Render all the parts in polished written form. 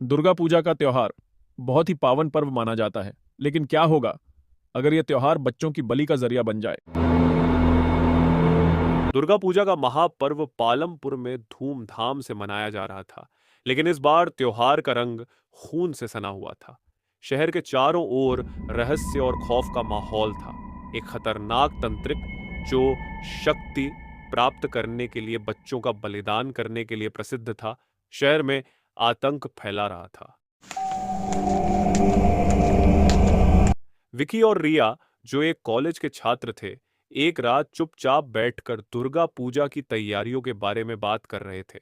दुर्गा पूजा का त्योहार बहुत ही पावन पर्व माना जाता है, लेकिन क्या होगा अगर यह त्योहार बच्चों की बलि का जरिया बन जाए। दुर्गा पूजा का महापर्व पालमपुर में धूमधाम से मनाया जा रहा था, लेकिन इस बार त्योहार का रंग खून से सना हुआ था। शहर के चारों ओर रहस्य और खौफ का माहौल था। एक खतरनाक तंत्रिक जो शक्ति प्राप्त करने के लिए बच्चों का बलिदान करने के लिए प्रसिद्ध था, शहर में आतंक फैला रहा था। विकी और रिया, जो एक कॉलेज के छात्र थे, एक रात चुपचाप बैठकर दुर्गा पूजा की तैयारियों के बारे में बात कर रहे थे।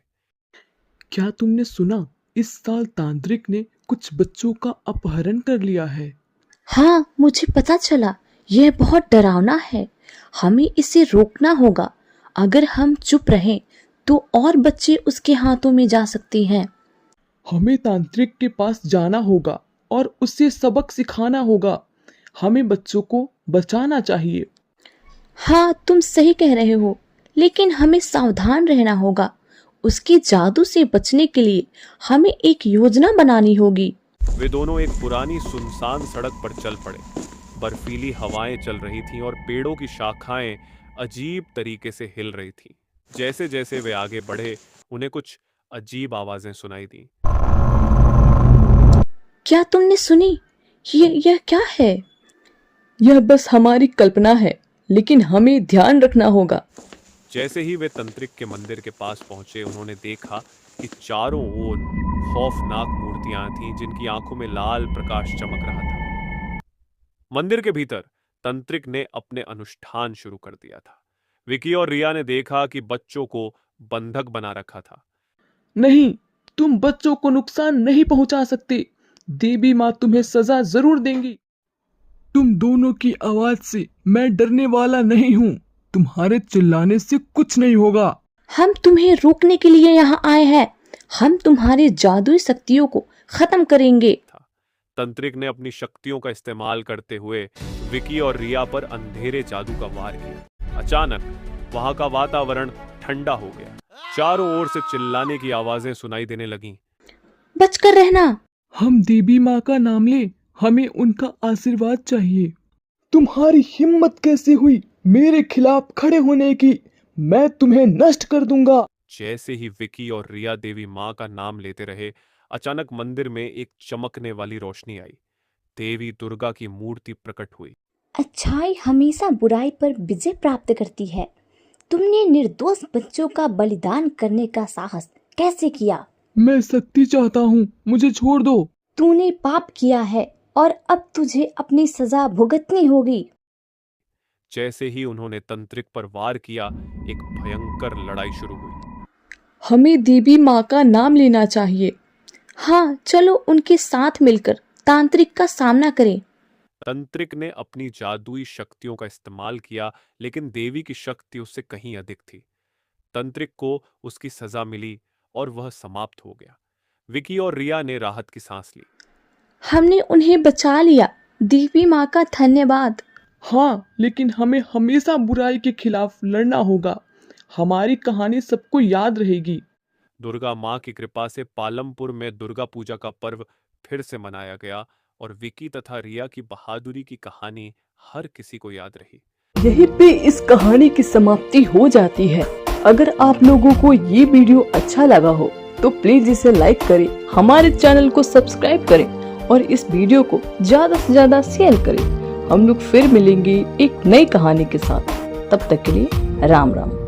क्या तुमने सुना? इस साल तांत्रिक ने कुछ बच्चों का अपहरण कर लिया है। हाँ, मुझे पता चला। यह बहुत डरावना है। हमें इसे रोकना होगा। अगर हम चुप रहें तो और बच्चे उसके हाथों में जा सकते हैं। हमें तांत्रिक के पास जाना होगा और उसे सबक सिखाना होगा। हमें बच्चों को बचाना चाहिए। हाँ, तुम सही कह रहे हो, लेकिन हमें सावधान रहना होगा। उसके जादू से बचने के लिए हमें एक योजना बनानी होगी। वे दोनों एक पुरानी सुनसान सड़क पर चल पड़े। बर्फीली हवाएं चल रही थीं और पेड़ों की शाखाएं अजीब तरीके से हिल रही थीं। जैसे जैसे वे आगे बढ़े, उन्हें कुछ अजीब आवाजें सुनाई दी। क्या तुमने सुनी? यह क्या है? यह बस हमारी कल्पना है, लेकिन हमें ध्यान रखना होगा। जैसे ही वे तंत्रिक के मंदिर के पास पहुंचे, उन्होंने देखा कि चारों ओर खौफनाक मूर्तियां थीं, जिनकी आंखों में लाल प्रकाश चमक रहा था। मंदिर के भीतर तंत्रिक ने अपने अनुष्ठान शुरू कर दिया था। विकी और रिया ने देखा कि बच्चों को बंधक बना रखा था। नहीं, तुम बच्चों को नुकसान नहीं पहुंचा सकते। देवी माँ तुम्हें सजा जरूर देंगी। तुम दोनों की आवाज से मैं डरने वाला नहीं हूँ। तुम्हारे चिल्लाने से कुछ नहीं होगा। हम तुम्हें रोकने के लिए यहाँ आए हैं। हम तुम्हारी जादुई शक्तियों को खत्म करेंगे। तंत्रिक ने अपनी शक्तियों का इस्तेमाल करते हुए विकी और रिया पर अंधेरे जादू का वार किया। अचानक वहां का वातावरण ठंडा हो गया। चारों ओर से चिल्लाने की आवाजें सुनाई देने लगीं। बचकर रहना। हम देवी माँ का नाम ले। हमें उनका आशीर्वाद चाहिए। तुम्हारी हिम्मत कैसे हुई मेरे खिलाफ खड़े होने की? मैं तुम्हें नष्ट कर दूंगा। जैसे ही विकी और रिया देवी माँ का नाम लेते रहे, अचानक मंदिर में एक चमकने वाली रोशनी आई। देवी दुर्गा की मूर्ति प्रकट हुई। अच्छाई हमेशा बुराई पर विजय प्राप्त करती है। तुमने निर्दोष बच्चों का बलिदान करने का साहस कैसे किया? मैं शक्ति चाहता हूँ, मुझे छोड़ दो। तूने पाप किया है और अब तुझे अपनी सजा भुगतनी होगी। जैसे ही उन्होंने तंत्रिक पर वार किया, एक भयंकर लड़ाई शुरू हुई। हमें देवी माँ का नाम लेना चाहिए। हाँ, चलो उनके साथ मिलकर तांत्रिक का सामना करें। तंत्रिक ने अपनी जादुई शक्तियों का इस्तेमाल किया, लेकिन देवी की शक्ति उससे कहीं अधिक थी। तंत्रिक को उसकी सजा मिली और वह समाप्त हो गया। विकी और रिया ने राहत की सांस ली। हमने उन्हें बचा लिया। देवी माँ का धन्यवाद। हाँ, लेकिन हमें हमेशा बुराई के खिलाफ लड़ना होगा। हमारी कहानी सबको याद रहेगी। दुर्गा माँ की कृपा से पालमपुर में दुर्गा पूजा का पर्व फिर से मनाया गया और विकी तथा रिया की बहादुरी की कहानी हर किसी को याद रही। यहीं पे इस कहानी की समाप्ति हो जाती है। अगर आप लोगों को ये वीडियो अच्छा लगा हो तो प्लीज इसे लाइक करें, हमारे चैनल को सब्सक्राइब करें और इस वीडियो को ज्यादा से ज्यादा शेयर करें। हम लोग फिर मिलेंगे एक नई कहानी के साथ। तब तक के लिए राम राम।